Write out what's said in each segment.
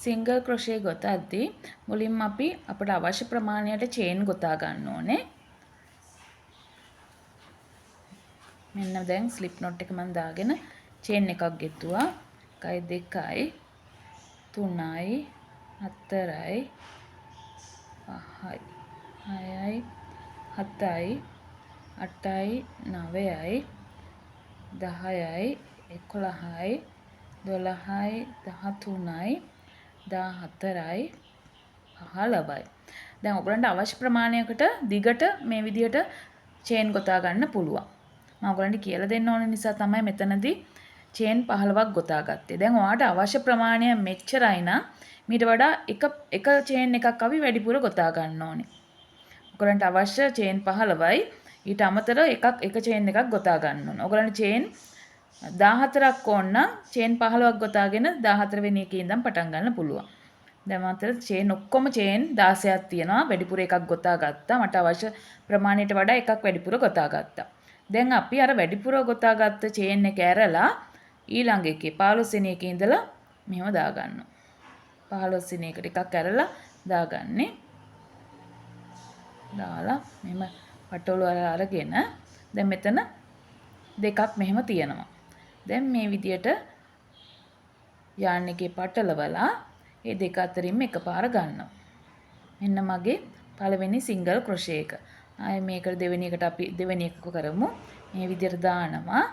Single crochet ගොතද්දී මුලින්ම අපි අපට අවශ්‍ය ප්‍රමාණයට චේන් ගොතා ගන්න ඕනේ. මෙන්න දැන් ස්ලිප් knot එක මම දාගෙන චේන් එකක් ගෙතුවා. 1 2යි 3යි 4යි 5යි 6යි 7යි 8යි 9යි 10යි 11යි 12යි 13යි 14යි 15යි. දැන් ඔයගලන්ට අවශ්‍ය ප්‍රමාණයකට දිගට මේ විදිහට චේන් ගොතා ගන්න පුළුවන්. මම ඔයගලන්ට කියලා දෙන්න ඕන නිසා තමයි මෙතනදී චේන් 15ක් ගොතා ගත්තේ. දැන් ඔයාලට අවශ්‍ය ප්‍රමාණය මෙච්චරයි නම් මීට වඩා එක චේන් එකක් අපි වැඩිපුර ගොතා ගන්න ඕනේ. ඔයගලන්ට අවශ්‍ය චේන් 15යි. ඊට අමතරව එක චේන් එකක් ගොතා ගන්න ඕනේ. ඔයගලන්ට චේන් 14ක් ඕන නම් චේන් 15ක් ගොතාගෙන 14 වෙනි එකේ ඉඳන් පටන් ගන්න පුළුවන්. දැන් මාතර චේන් ඔක්කොම චේන් 16ක් තියෙනවා. වැඩිපුර එකක් ගොතා ගත්තා. මට අවශ්‍ය ප්‍රමාණයට වඩා එකක් වැඩිපුර ගොතා ගත්තා. දැන් අපි අර වැඩිපුර ගොතාගත්ත චේන් එක ඇරලා ඊළඟ එකේ 15 වෙනි එකේ ඉඳලා මෙහෙම දාගන්නවා. 15 වෙනි එකට එකක් ඇරලා දාගන්නේ. දාලා මෙහෙම පටවල අරගෙන දැන් මෙතන දෙකක් මෙහෙම තියෙනවා. දැන් මේ විදියට යාන් එකේ පටලවලා ඒ දෙක අතරින්ම එකපාර ගන්නවා. මෙන්න මගේ පළවෙනි සිංගල් ක්‍රොෂේ එක. ආයේ මේකට දෙවෙනි එකට අපි දෙවෙනි එක කරමු. මේ විදියට දානවා.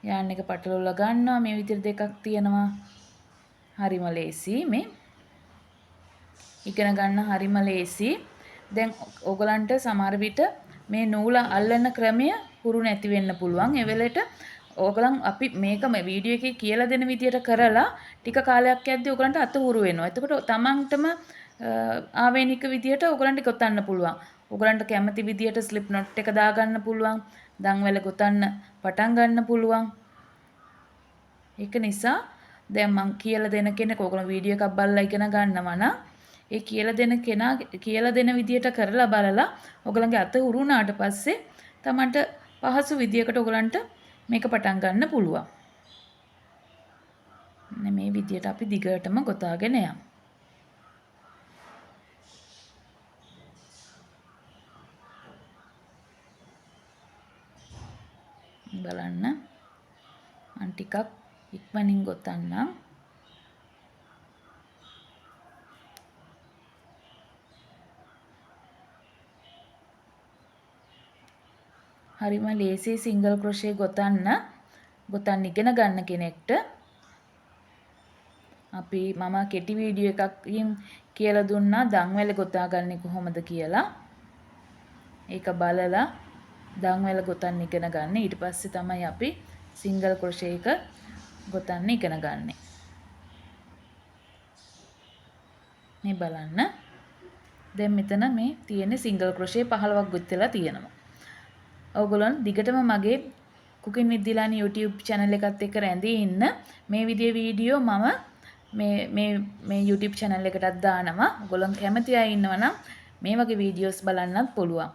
යාන් එක පටලවලා ගන්නවා. මේ විදියට දෙකක් තියෙනවා. හරිම ලේසි මේ. ඉගෙන ගන්න හරිම ලේසි. දැන් ඕගලන්ට සමහර විට මේ නූල අල්ලන ක්‍රමය හුරු නැති වෙන්න පුළුවන්. ඒ වෙලෙට ඕගලන් අපි මේක මේ වීඩියෝ එකේ කියලා දෙන විදියට කරලා ටික කාලයක් යද්දී ඕගලන්ට අත හුරු වෙනවා. එතකොට තමන්ටම ආවේනික විදියට ඕගලන්ට ගොතන්න පුළුවන්. ඕගලන්ට කැමති විදියට ස්ලිප් knot එක දාගන්න පුළුවන්. දන්වැල ගොතන්න පටන් ගන්න පුළුවන්. ඒක නිසා දැන් මම කියලා දෙන කෙනෙක් ඕගලන් වීඩියෝ එකක් බලලා ඉගෙන ගන්නවා නම් ඒ කියලා දෙන විදියට කරලා බලලා ඔයගලගේ අත උරු වුණාට පස්සේ තමන්ට පහසු විදියකට ඔයගලන්ට මේක පටන් ගන්න පුළුවන්. මේ විදියට අපි දිගටම ගොතාගෙන යමු. බලන්න මම ටිකක් ඉක්මනින් ගොතන්නම්. හරිම ලේසි සිංගල් ක්‍රොෂේ ගොතන්න ඉගෙන ගන්න කෙනෙක්ට මම කෙටි වීඩියෝ එකකින් කියලා දුන්නා දන්වැල ගොතාගන්නේ කොහොමද කියලා. ඒක බලලා දන්වැල ගොතන්න ඉගෙන ගන්න. ඊට පස්සේ තමයි අපි සිංගල් ක්‍රොෂේ එක ගොතන්න ඉගෙන ගන්න. මේ බලන්න. දැන් මෙතන මේ තියෙන සිංගල් ක්‍රොෂේ 15ක් ගොතලා තියෙනවා. ඔයගොල්ලන් දිගටම මගේ Cooking with Dilani YouTube channel එකත් එක්ක රැඳී ඉන්න. මේ විදිහේ වීඩියෝ මම මේ YouTube channel එකටත් දානවා. ඔයගොල්ලන් කැමති අය ඉන්නවනම් මේ වගේ වීඩියෝස් බලන්නත් පුළුවන්.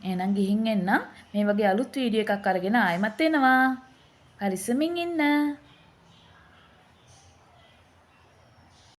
එහෙනම් ගිහින් එන්න මේ වගේ අලුත් වීඩියෝ එකක් අරගෙන ආයෙමත් එනවා. පරිස්සමින් ඉන්න.